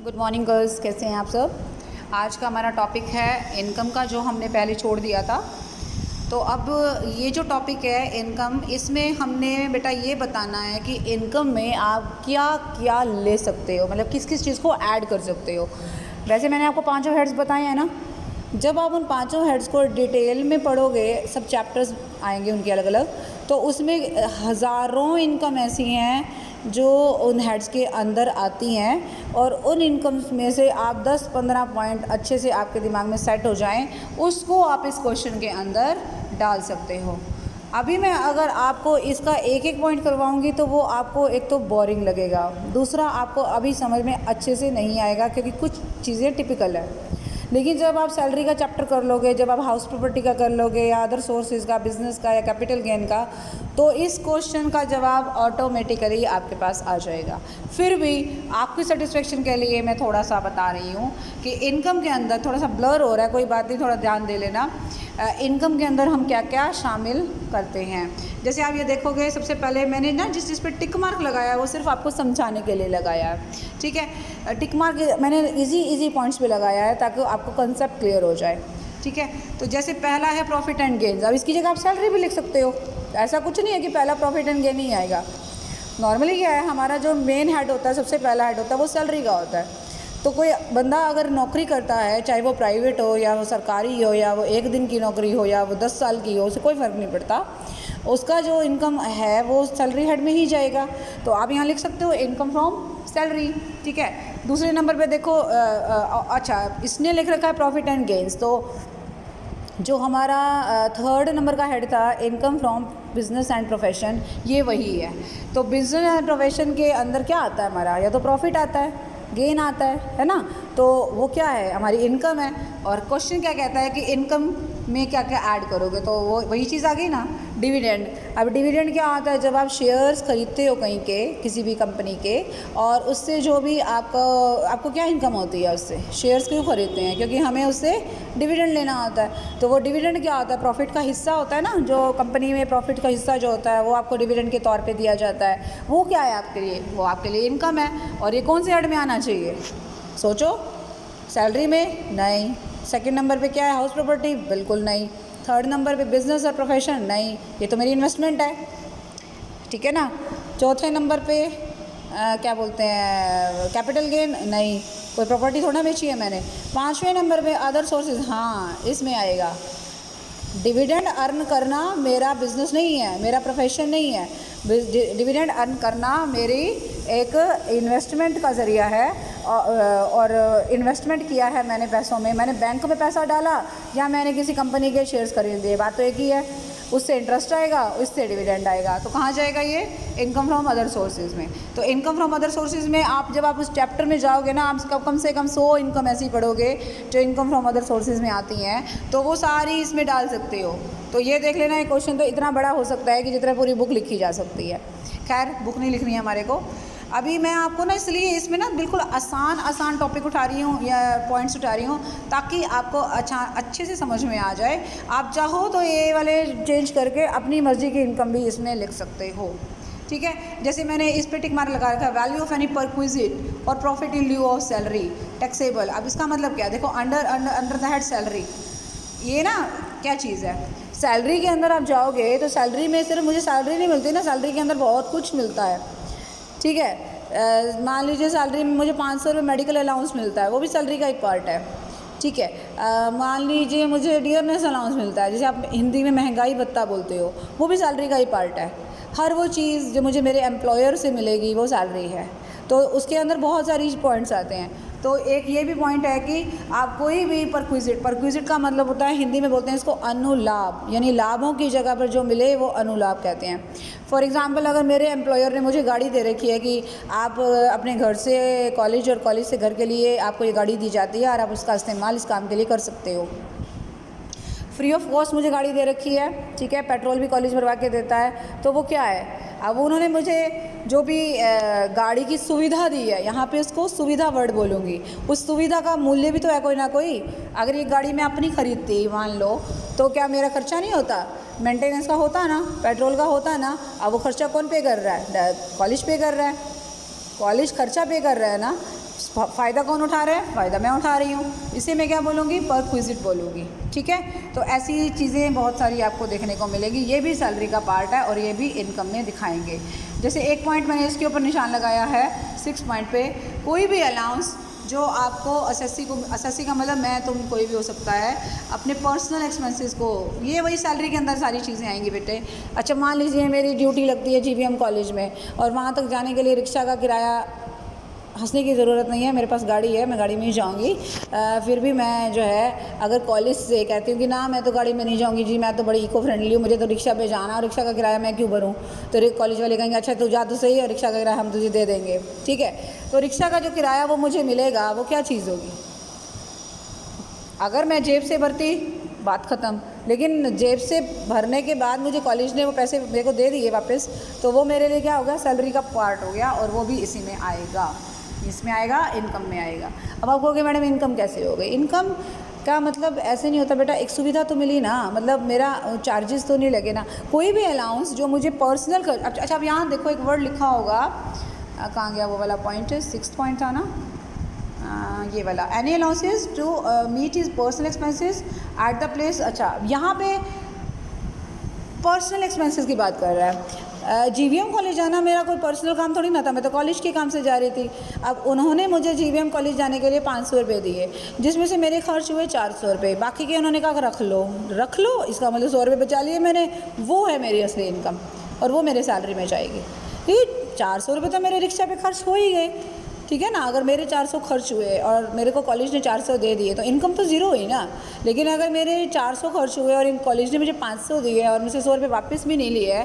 Good morning girls, कैसे हैं आप सब। आज का हमारा टॉपिक है इनकम का, जो हमने पहले छोड़ दिया था। तो अब ये जो टॉपिक है इनकम, इसमें हमने बेटा ये बताना है कि इनकम में आप क्या क्या ले सकते हो, मतलब किस किस चीज़ को ऐड कर सकते हो। वैसे मैंने आपको पांचों हेड्स बताए हैं ना। जब आप उन पांचों हेड्स को डिटेल में पढ़ोगे, सब चैप्टर्स आएंगे उनके अलग अलग, तो उसमें हज़ारों इनकम ऐसी हैं जो उन हेड्स के अंदर आती हैं, और उन इनकम्स में से आप 10-15 पॉइंट अच्छे से आपके दिमाग में सेट हो जाएं, उसको आप इस क्वेश्चन के अंदर डाल सकते हो। अभी मैं अगर आपको इसका एक एक पॉइंट करवाऊंगी तो वो आपको एक तो बोरिंग लगेगा, दूसरा आपको अभी समझ में अच्छे से नहीं आएगा क्योंकि कुछ चीज़ें टिपिकल है। लेकिन जब आप सैलरी का चैप्टर कर लोगे, जब आप हाउस प्रॉपर्टी का कर लोगे, या अदर सोर्सेज का, बिजनेस का या कैपिटल गेन का, तो इस क्वेश्चन का जवाब ऑटोमेटिकली आपके पास आ जाएगा। फिर भी आपकी सेटिस्फेक्शन के लिए मैं थोड़ा सा बता रही हूँ कि इनकम के अंदर थोड़ा सा ब्लर हो रहा है, कोई बात नहीं, थोड़ा ध्यान दे लेना। इनकम के अंदर हम क्या क्या शामिल करते हैं। जैसे आप ये देखोगे, सबसे पहले मैंने ना जिस चीज़ पे टिक मार्क लगाया है वो सिर्फ आपको समझाने के लिए लगाया है, ठीक है। टिक मार्क मैंने इजी पॉइंट्स पे लगाया है ताकि आपको कंसेप्ट क्लियर हो जाए, ठीक है। तो जैसे पहला है प्रॉफिट एंड गेन्स। अब इसकी जगह आप सैलरी भी लिख सकते हो, ऐसा कुछ नहीं है कि पहला प्रॉफिट एंड गेन ही आएगा। नॉर्मली क्या है, हमारा जो मेन हेड होता है, सबसे पहला हेड होता है, वो सैलरी का होता है। तो कोई बंदा अगर नौकरी करता है, चाहे वो प्राइवेट हो या वो सरकारी हो, या वो एक दिन की नौकरी हो या वो 10 साल की हो, उसे कोई फ़र्क नहीं पड़ता, उसका जो इनकम है वो सैलरी हेड में ही जाएगा। तो आप यहाँ लिख सकते हो इनकम फ्रॉम सैलरी, ठीक है। दूसरे नंबर पे देखो, अच्छा इसने लिख रखा है प्रॉफिट एंड गेन्स, तो जो हमारा थर्ड नंबर का हेड था income from business and profession, ये वही है। तो बिजनेस एंड प्रोफेशन के अंदर क्या आता है हमारा, या तो प्रॉफिट आता है, गेन आता है ना। तो वो क्या है, हमारी इनकम है। और क्वेश्चन क्या कहता है कि इनकम में क्या क्या ऐड करोगे, तो वो वही चीज़ आ गई ना, डिविडेंड। अब डिविडेंड क्या आता है, जब आप शेयर्स खरीदते हो कहीं के, किसी भी कंपनी के, और उससे जो भी आपको क्या इनकम होती है, उससे शेयर्स क्यों खरीदते हैं, क्योंकि हमें उससे डिविडेंड लेना होता है। तो वो डिविडेंड क्या होता है, प्रॉफिट का हिस्सा होता है ना, जो कंपनी में प्रॉफिट का हिस्सा जो होता है वो आपको डिविडेंड के तौर पर दिया जाता है। वो क्या है आपके लिए, वो आपके लिए इनकम है। और ये कौन से हेड में आना चाहिए, सोचो। सैलरी में नहीं। सेकंड नंबर पे क्या है, हाउस प्रॉपर्टी, बिल्कुल नहीं। थर्ड नंबर पे बिजनेस और प्रोफेशन, नहीं, ये तो मेरी इन्वेस्टमेंट है, ठीक है ना। चौथे नंबर पे क्या बोलते हैं, कैपिटल गेन, नहीं, कोई प्रॉपर्टी थोड़ा बेची है मैंने। पाँचवें नंबर पे अदर सोर्सेज, हाँ इसमें आएगा। डिविडेंड अर्न करना मेरा बिजनेस नहीं है, मेरा प्रोफेशन नहीं है। डिविडेंड अर्न करना मेरी एक इन्वेस्टमेंट का ज़रिया है, और इन्वेस्टमेंट किया है मैंने पैसों में, मैंने बैंक में पैसा डाला या मैंने किसी कंपनी के शेयर्स खरीदे, बात तो एक ही है। उससे इंटरेस्ट आएगा, उससे डिविडेंड आएगा, तो कहाँ जाएगा ये, इनकम फ्रॉम अदर सोर्सेज में। तो इनकम फ्रॉम अदर सोर्सेज में आप जब आप उस चैप्टर में जाओगे ना, आप कम से कम 100 इनकम ऐसी पढ़ोगे जो इनकम फ्रॉम अदर सोर्सेज में आती हैं, तो वो सारी इसमें डाल सकते हो। तो ये देख लेना, ये क्वेश्चन तो इतना बड़ा हो सकता है कि जितना पूरी बुक लिखी जा सकती है। खैर बुक नहीं लिखनी है हमारे को। अभी मैं आपको ना इसलिए इसमें ना बिल्कुल आसान टॉपिक उठा रही हूँ या पॉइंट्स उठा रही हूँ, ताकि आपको अच्छे से समझ में आ जाए। आप चाहो तो ये वाले चेंज करके अपनी मर्ज़ी की इनकम भी इसमें लिख सकते हो, ठीक है। जैसे मैंने इस पे टिक मार्क लगा रखा है, वैल्यू ऑफ एनी परक्विजिट और profit in lieu of salary taxable. अब इसका मतलब क्या है, देखो अंडर द हेड सैलरी, ये ना क्या चीज़ है। सैलरी के अंदर आप जाओगे तो सैलरी में सिर्फ मुझे सैलरी नहीं मिलती ना, सैलरी के अंदर बहुत कुछ मिलता है, ठीक है। मान लीजिए सैलरी में मुझे 500 रुपये मेडिकल अलाउंस मिलता है, वो भी सैलरी का एक पार्ट है, ठीक है। मान लीजिए मुझे डियरनेस अलाउंस मिलता है, जिसे आप हिंदी में महंगाई भत्ता बोलते हो, वो भी सैलरी का ही पार्ट है। हर वो चीज़ जो मुझे मेरे एम्प्लॉयर से मिलेगी वो सैलरी है। तो उसके अंदर बहुत सारी पॉइंट्स आते हैं। तो एक ये भी पॉइंट है कि आप कोई भी परक्विजिट का मतलब होता है, हिंदी में बोलते हैं इसको अनुलाभ, यानी लाभों की जगह पर जो मिले वो अनुलाभ कहते हैं। फॉर एग्ज़ाम्पल, अगर मेरे एम्प्लॉयर ने मुझे गाड़ी दे रखी है कि आप अपने घर से कॉलेज और कॉलेज से घर के लिए आपको ये गाड़ी दी जाती है और आप उसका इस्तेमाल इस काम के लिए कर सकते हो, फ्री ऑफ कॉस्ट मुझे गाड़ी दे रखी है, ठीक है, पेट्रोल भी कॉलेज भरवा के देता है, तो वो क्या है, अब उन्होंने मुझे जो भी गाड़ी की सुविधा दी है, यहाँ पे उसको सुविधा वर्ड बोलूँगी, उस सुविधा का मूल्य भी तो है कोई ना कोई। अगर ये गाड़ी मैं अपनी खरीदती मान लो, तो क्या मेरा खर्चा नहीं होता, मेंटेनेंस का होता ना, पेट्रोल का होता ना। अब वो खर्चा कौन पे कर रहा है, कॉलेज पे कर रहा है, कॉलेज खर्चा पे कर रहा है ना, फ़ायदा कौन उठा रहा है? फ़ायदा मैं उठा रही हूँ। इसे मैं क्या बोलूँगी? परक्विजिट बोलूँगी। ठीक है, तो ऐसी चीज़ें बहुत सारी आपको देखने को मिलेगी। ये भी सैलरी का पार्ट है और ये भी इनकम में दिखाएंगे। जैसे एक पॉइंट मैंने इसके ऊपर निशान लगाया है 6 पॉइंट पे, कोई भी अलाउंस जो आपको असेसी का मतलब मैं तुम कोई भी हो सकता है, अपने पर्सनल एक्सपेंसेस को, ये वही सैलरी के अंदर सारी चीज़ें आएंगी बेटे। अच्छा मान लीजिए मेरी ड्यूटी लगती है जीवीएम कॉलेज में और वहाँ तक जाने के लिए रिक्शा का किराया, हंसने की ज़रूरत नहीं है, मेरे पास गाड़ी है, मैं गाड़ी में ही जाऊँगी। फिर भी मैं जो है अगर कॉलेज से कहती हूँ कि ना मैं तो गाड़ी में नहीं जाऊँगी जी, मैं तो बड़ी इको फ्रेंडली हूँ, मुझे तो रिक्शा पे जाना, और रिक्शा का किराया मैं क्यों भरूँ? तो कॉलेज वाले कहेंगे अच्छा तू जा तो सही और रिक्शा का किराया हम तुझे दे देंगे। ठीक है, तो रिक्शा का जो किराया वो मुझे मिलेगा, वो क्या चीज़ होगी? अगर मैं जेब से भरती, बात ख़त्म। लेकिन जेब से भरने के बाद मुझे कॉलेज ने वो पैसे मेरे को दे दिए वापस, तो वो मेरे लिए क्या हो गया? सैलरी का पार्ट हो गया, और वो भी इसी में आएगा, इसमें आएगा, इनकम में आएगा। अब आप कहोगे मैडम इनकम कैसे हो गई? इनकम का मतलब ऐसे नहीं होता बेटा, एक सुविधा तो मिली ना, मतलब मेरा चार्जेस तो नहीं लगे ना। कोई भी अलाउंस जो मुझे पर्सनल कर, अच्छा अब यहाँ देखो एक वर्ड लिखा होगा, कहाँ गया वो वाला पॉइंट? 6 पॉइंट था ना, ये वाला, any allowances to meet his personal expenses at the place. अच्छा यहाँ पे पर्सनल एक्सपेंसेस की बात कर रहा है। जीवीएम कॉलेज जाना मेरा कोई पर्सनल काम थोड़ी ना था, मैं तो कॉलेज के काम से जा रही थी। अब उन्होंने मुझे जीवीएम कॉलेज जाने के लिए 500 रुपये दिए, जिसमें से मेरे खर्च हुए 400 रुपये, बाकी के उन्होंने कहा रख लो, इसका मतलब 100 रुपये बचा लिए मैंने। वो है मेरी असली इनकम और वो मेरे सैलरी में जाएगी। ठीक, 400 रुपये तो मेरे रिक्शा पे खर्च हो ही गए, ठीक है ना। अगर मेरे 400 खर्च हुए और मेरे को कॉलेज ने 400 दे दिए तो इनकम तो ज़ीरो हुई ना। लेकिन अगर मेरे 400 खर्च हुए और इन कॉलेज ने मुझे 500 दिए और मुझसे 100 रुपये वापस भी नहीं लिए,